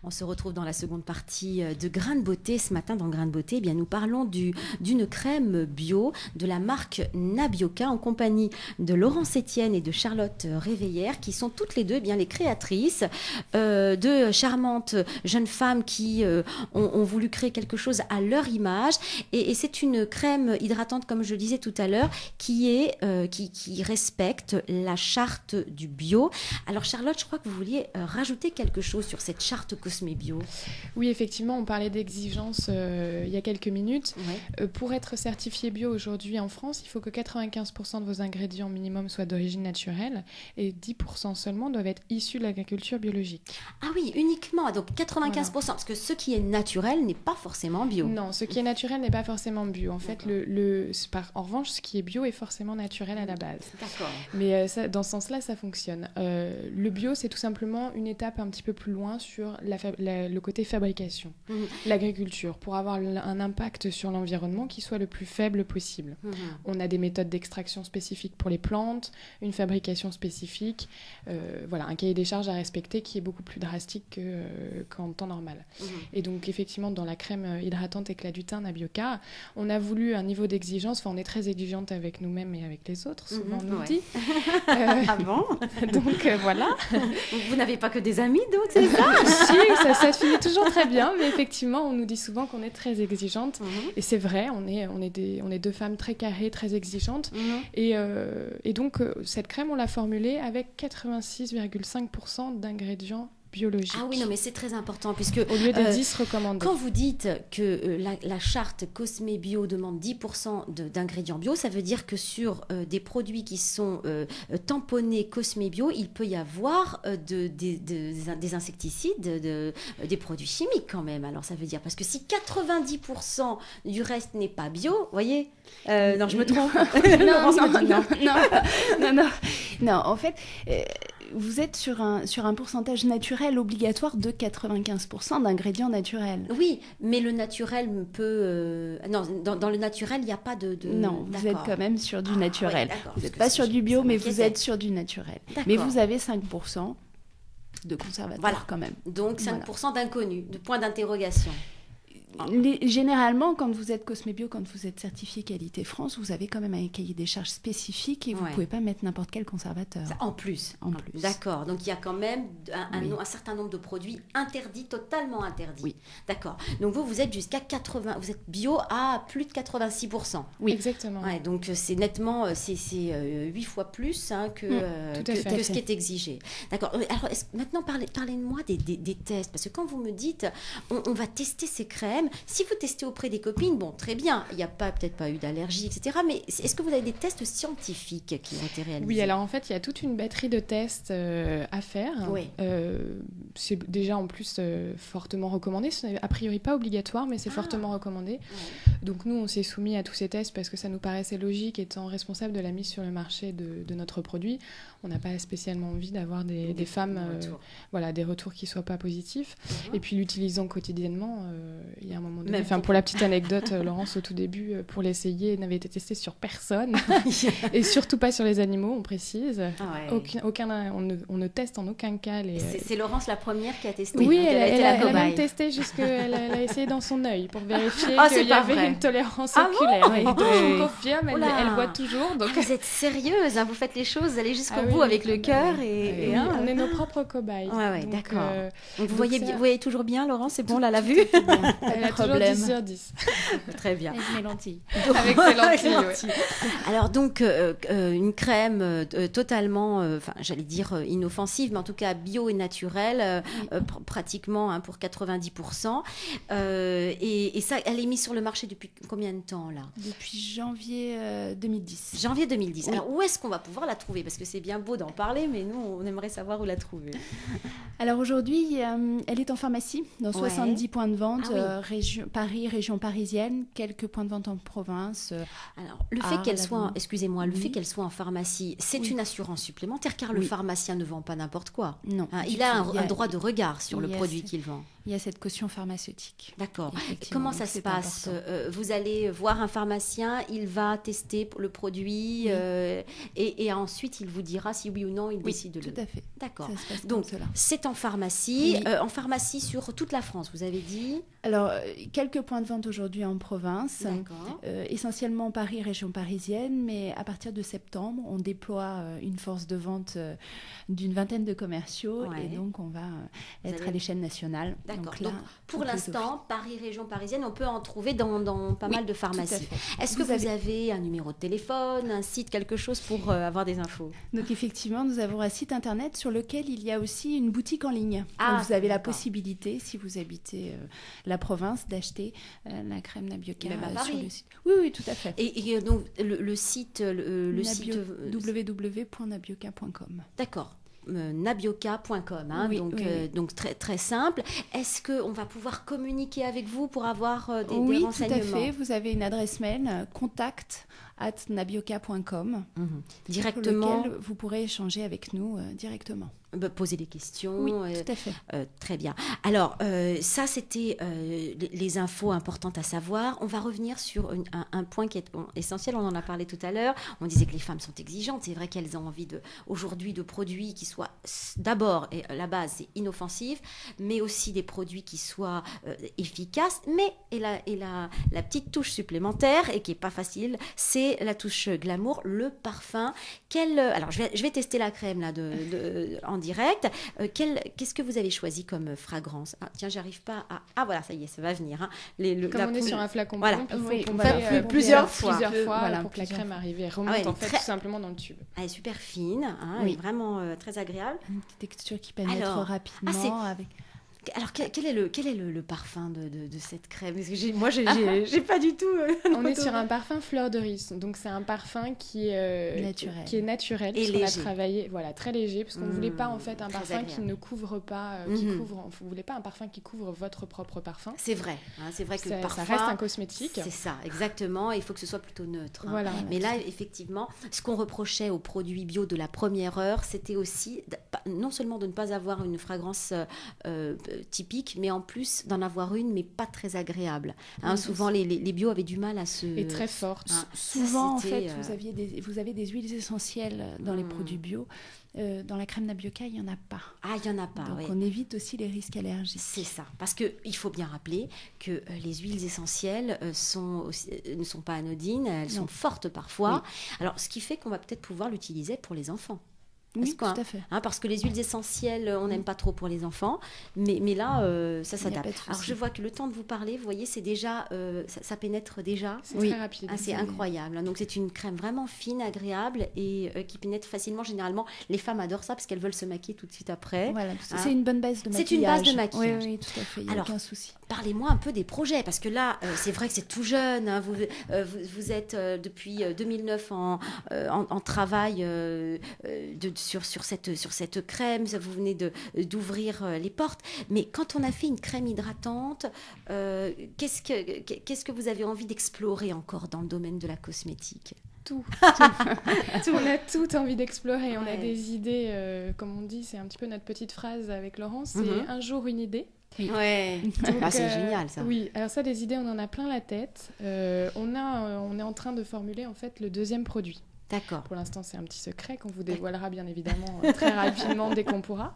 On se retrouve dans la seconde partie de Grain de Beauté. Ce matin, dans Grain de Beauté, eh bien, nous parlons d'une crème bio de la marque Nabioca en compagnie de Laurence Etienne et de Charlotte Réveillère, qui sont toutes les deux bien les créatrices de charmantes jeunes femmes qui ont voulu créer quelque chose à leur image. Et c'est une crème hydratante, comme je le disais tout à l'heure, qui respecte la charte du bio. Alors Charlotte, je crois que vous vouliez rajouter quelque chose sur cette charte Cosmé Bio. Oui, effectivement, on parlait d'exigences il y a quelques minutes. Ouais. Pour être certifié bio aujourd'hui en France, il faut que 95% de vos ingrédients minimum soient d'origine naturelle et 10% seulement doivent être issus de l'agriculture biologique. Ah oui, uniquement, donc 95%, Voilà. parce que ce qui est naturel n'est pas forcément bio. Non, ce qui est naturel n'est pas forcément bio. En fait, en revanche, ce qui est bio est forcément naturel à la base. D'accord. Mais dans ce sens-là, ça fonctionne. Le bio, c'est tout simplement une étape un petit peu plus loin sur le côté fabrication, l'agriculture, pour avoir un impact sur l'environnement qui soit le plus faible possible. On a des méthodes d'extraction spécifiques pour les plantes, une fabrication spécifique, un cahier des charges à respecter qui est beaucoup plus drastique qu'en temps normal. Et donc, effectivement, dans la crème hydratante éclat du teint Nabioca, on a voulu un niveau d'exigence, on est très exigeante avec nous-mêmes et avec les autres, souvent on nous dit. Ah bon? Donc voilà. Vous n'avez pas que des amis d'autres, c'est ça? Si, ça finit toujours très bien, mais effectivement, on nous dit souvent qu'on est très exigeante. Et c'est vrai, on est deux femmes très carrées, très exigeantes. Et donc, cette crème, on l'a formulée avec 86,5% d'ingrédients biologiques. Ah oui, non, mais c'est très important, puisque au lieu des 10 recommandés. Quand vous dites que la charte Cosmé Bio demande 10% d'ingrédients bio, ça veut dire que sur des produits qui sont tamponnés Cosmé Bio, il peut y avoir des insecticides, des produits chimiques quand même. Alors ça veut dire, parce que si 90% du reste n'est pas bio, vous voyez, non, je me trompe. Non, en fait... vous êtes sur un pourcentage naturel obligatoire de 95% d'ingrédients naturels. Oui, mais le naturel peut... Non, dans le naturel, il n'y a pas de... Non, vous êtes quand même sur du naturel. Oui, vous n'êtes pas sur du bio, mais vous êtes sur du naturel. D'accord. Mais vous avez 5% de conservateurs quand même. Donc 5% d'inconnus, de points d'interrogation. Généralement, quand vous êtes Cosmé Bio, quand vous êtes certifié Qualité France, vous avez quand même un cahier des charges spécifique et vous ne pouvez pas mettre n'importe quel conservateur. En plus. D'accord. Donc il y a quand même un certain nombre de produits interdits, totalement interdits. Oui. D'accord. Donc vous êtes jusqu'à 80, vous êtes bio à plus de 86%. Oui, exactement. Ouais, donc c'est nettement, c'est 8 fois plus que ce qui est exigé. D'accord. Alors maintenant parlez-moi des tests, parce que quand vous me dites, on va tester ces crèmes. Si vous testez auprès des copines, bon, très bien, il n'y a peut-être pas eu d'allergie, etc. Mais est-ce que vous avez des tests scientifiques qui ont été réalisés? Oui, alors en fait, il y a toute une batterie de tests à faire. Oui. C'est déjà en plus fortement recommandé. Ce n'est a priori pas obligatoire, mais c'est fortement recommandé. Ouais. Donc nous, on s'est soumis à tous ces tests parce que ça nous paraissait logique, étant responsable de la mise sur le marché de notre produit. On n'a pas spécialement envie d'avoir des femmes, des retours qui ne soient pas positifs. Et puis l'utilisant quotidiennement, il y a un moment donné. Pour la petite anecdote, Laurence, au tout début, pour l'essayer, n'avait été testée sur personne. Et surtout pas sur les animaux, on précise. Ah ouais. On ne teste en aucun cas les... C'est Laurence la première qui a testé. Oui, elle a même testé elle a essayé dans son œil pour vérifier qu'il y avait une tolérance oculaire. Bon, je confirme, elle voit toujours. Donc... vous êtes sérieuse, vous faites les choses, vous allez jusqu'au bout avec le cœur. On est nos propres cobayes. D'accord. Donc vous voyez toujours bien, Laurence, c'est bon, là, la vue. Elle a toujours 10 sur 10. Très bien. Avec mes lentilles. Avec ses lentilles. Alors donc, une crème totalement, j'allais dire inoffensive, mais en tout cas bio et naturelle, pratiquement pour 90%. Et ça, elle est mise sur le marché depuis combien de temps, là? Depuis janvier 2010. Janvier 2010. Oui. Alors, où est-ce qu'on va pouvoir la trouver? Parce que c'est bien beau d'en parler, mais nous, on aimerait savoir où la trouver. Alors aujourd'hui, elle est en pharmacie, dans 70 points de vente, Paris, région parisienne, quelques points de vente en province. Alors, le fait qu'elle soit, fait qu'elle soit en pharmacie, c'est une assurance supplémentaire, car le pharmacien ne vend pas n'importe quoi. Non. Il a un droit de regard sur le produit qu'il vend. il y a cette caution pharmaceutique. D'accord. Comment ça se passe ? Vous allez voir un pharmacien, il va tester le produit et ensuite il vous dira si oui ou non il décide de le... Tout à fait. D'accord. Ça se passe Donc, comme cela. c'est en pharmacie. En pharmacie sur toute la France, vous avez dit ? Alors, quelques points de vente aujourd'hui en province. D'accord. Essentiellement Paris, région parisienne, mais à partir de septembre, on déploie une force de vente d'une vingtaine de commerciaux et donc on va être à l'échelle nationale. D'accord. Donc, là, pour l'instant, Paris, région parisienne, on peut en trouver dans pas mal de pharmacies. Est-ce que vous avez un numéro de téléphone, un site, quelque chose pour avoir des infos ? Donc effectivement, nous avons un site internet sur lequel il y a aussi une boutique en ligne. Donc, vous avez la possibilité, si vous habitez la province, d'acheter la crème Nabioca sur le site. Oui, tout à fait. Et donc le site, www.nabioca.com. D'accord. Nabioca.com, donc très, très simple. Est-ce qu'on va pouvoir communiquer avec vous pour avoir des renseignements ? Oui, tout à fait. Vous avez une adresse mail, contact@nabioca.com, directement. Sur lequel vous pourrez échanger avec nous directement. Poser des questions. Oui, tout à fait. Très bien. Alors, ça, c'était les infos importantes à savoir. On va revenir sur un point qui est essentiel. On en a parlé tout à l'heure. On disait que les femmes sont exigeantes. C'est vrai qu'elles ont envie aujourd'hui de produits qui soient d'abord, et la base, c'est inoffensif, mais aussi des produits qui soient efficaces. Mais, la petite touche supplémentaire, et qui n'est pas facile, c'est la touche glamour, le parfum. Alors, je vais tester la crème là, en direct. Qu'est-ce que vous avez choisi comme fragrance ? Tiens, j'arrive pas à... Ah voilà, ça y est, ça va venir. Hein. Comme on est sur un flacon voilà. il faut pomper plusieurs fois pour que la crème arrive et remonte tout simplement dans le tube. Elle est super fine, elle est vraiment très agréable. Une petite texture qui pénètre rapidement. Alors, quel est le parfum de cette crème ? Parce que moi, j'ai pas du tout... on est sur un parfum fleur de lys. Donc, c'est un parfum qui est naturel. Et léger. On a travaillé, très léger, parce qu'on ne voulait pas, en fait, un parfum qui ne couvre pas... on ne voulait pas un parfum qui couvre votre propre parfum. C'est vrai. C'est vrai que le parfum... Ça reste un cosmétique. C'est ça, exactement. Il faut que ce soit plutôt neutre. Voilà. Mais là, effectivement, ce qu'on reprochait aux produits bio de la première heure, c'était aussi non seulement de ne pas avoir une fragrance... typique, mais en plus d'en avoir une, mais pas très agréable. Souvent, les bio avaient du mal à se... Et très forte. Souvent, en fait, vous avez des huiles essentielles dans les produits bio. Dans la crème Nabioca, il n'y en a pas. Il n'y en a pas, donc on évite aussi les risques allergiques. C'est ça. Parce qu'il faut bien rappeler que les huiles essentielles ne sont pas anodines, elles sont fortes parfois. Alors, ce qui fait qu'on va peut-être pouvoir l'utiliser pour les enfants. Oui, tout à fait. Parce que les huiles essentielles, on n'aime pas trop pour les enfants, mais là, ça s'adapte. Alors, je vois que le temps de vous parler, vous voyez, c'est déjà, ça pénètre déjà. C'est très rapide. C'est incroyable. Donc, c'est une crème vraiment fine, agréable et qui pénètre facilement. Généralement, les femmes adorent ça parce qu'elles veulent se maquiller tout de suite après. Voilà, c'est une bonne base de maquillage. C'est une base de maquillage. Oui, tout à fait, il n'y a aucun souci. Parlez-moi un peu des projets, parce que là, c'est vrai que c'est tout jeune. Vous êtes depuis 2009 en travail sur cette crème, vous venez d'ouvrir les portes, mais quand on a fait une crème hydratante, qu'est-ce que vous avez envie d'explorer encore dans le domaine de la cosmétique ? Tout. On a tout envie d'explorer, on a des idées, comme on dit, c'est un petit peu notre petite phrase avec Laurence, c'est un jour une idée. Ouais. Donc, c'est génial ça. Oui, alors ça, des idées, on en a plein la tête. On est en train de formuler en fait le deuxième produit. D'accord. Pour l'instant, c'est un petit secret qu'on vous dévoilera bien évidemment très rapidement dès qu'on pourra.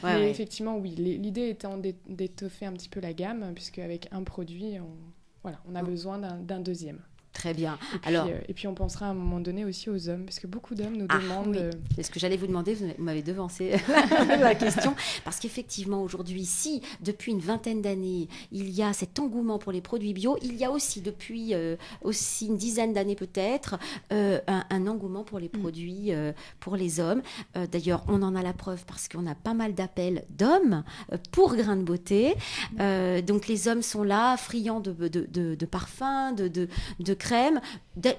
Mais effectivement, oui, l'idée étant d'étoffer un petit peu la gamme, puisque avec un produit, on a besoin d'un deuxième. Très bien. Et puis on pensera à un moment donné aussi aux hommes, parce que beaucoup d'hommes nous demandent... C'est ce que j'allais vous demander, vous m'avez devancé la question, parce qu'effectivement aujourd'hui, si depuis une vingtaine d'années, il y a cet engouement pour les produits bio, il y a aussi depuis aussi une dizaine d'années peut-être, un engouement pour les produits pour les hommes. D'ailleurs, on en a la preuve parce qu'on a pas mal d'appels d'hommes pour Grain de Beauté. Donc les hommes sont là, friands de parfums, de crème.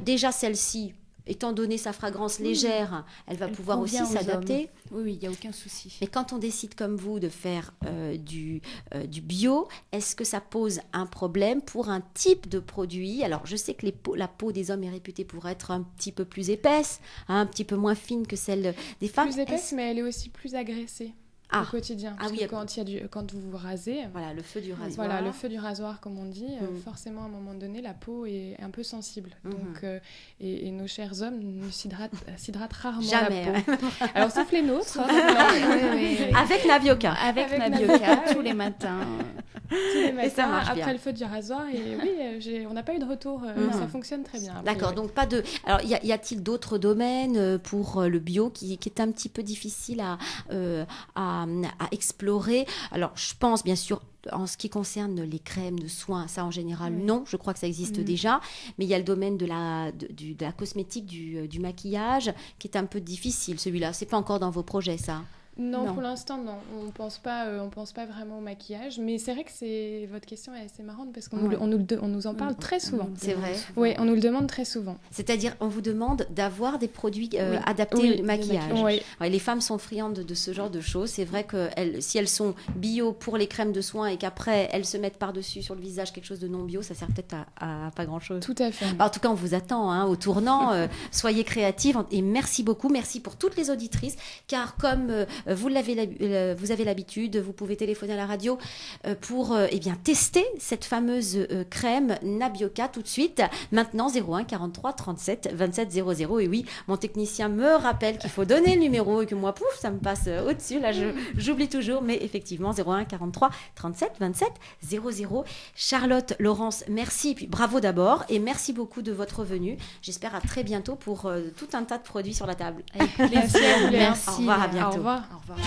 Déjà celle-ci, étant donné sa fragrance légère, elle va pouvoir aussi s'adapter. Oui, il n'y a aucun souci. Mais quand on décide comme vous de faire du bio, est-ce que ça pose un problème pour un type de produit ? Alors, je sais que la peau des hommes est réputée pour être un petit peu plus épaisse, un petit peu moins fine que celle des femmes. Plus épaisse, mais elle est aussi plus agressée. au quotidien. Parce que quand vous vous rasez... Voilà, le feu du rasoir. Voilà, le feu du rasoir, comme on dit. Forcément, à un moment donné, la peau est un peu sensible. Donc, et nos chers hommes ne s'hydratent rarement jamais. La peau. Alors, sauf les nôtres. Oui. Avec Nabioca. Avec Nabioca, tous les matins. Et ça marche après bien. Le feu du rasoir. Et oui, on n'a pas eu de retour. Ça fonctionne très bien. D'accord, donc pas de... Alors, y a-t-il d'autres domaines pour le bio qui est un petit peu difficile à explorer? Alors, je pense bien sûr, en ce qui concerne les crèmes de soins, ça en général, non, je crois que ça existe déjà, mais il y a le domaine de la cosmétique, du maquillage, qui est un peu difficile, celui-là. C'est pas encore dans vos projets, ça? Non, pour l'instant, non. On pense pas vraiment au maquillage. Mais c'est vrai que votre question est assez marrante parce qu'on nous en parle très souvent. C'est vrai. Oui, on nous le demande très souvent. C'est-à-dire, on vous demande d'avoir des produits adaptés au maquillage. Oui. Ouais, les femmes sont friandes de ce genre de choses. C'est vrai que si elles sont bio pour les crèmes de soins et qu'après, elles se mettent par-dessus sur le visage quelque chose de non bio, ça sert peut-être à pas grand-chose. Tout à fait. En tout cas, on vous attend au tournant. Soyez créatives. Et merci beaucoup. Merci pour toutes les auditrices. Car comme... vous avez l'habitude, vous pouvez téléphoner à la radio pour tester cette fameuse crème Nabioca tout de suite. Maintenant, 01 43 37 27 00. Et oui, mon technicien me rappelle qu'il faut donner le numéro et que moi, pouf, ça me passe au-dessus. Là, j'oublie toujours, mais effectivement, 01 43 37 27 00. Charlotte, Laurence, merci. Et puis bravo d'abord et merci beaucoup de votre venue. J'espère à très bientôt pour tout un tas de produits sur la table. Avec plaisir. Merci. Au revoir, à bientôt. Au revoir. Au revoir.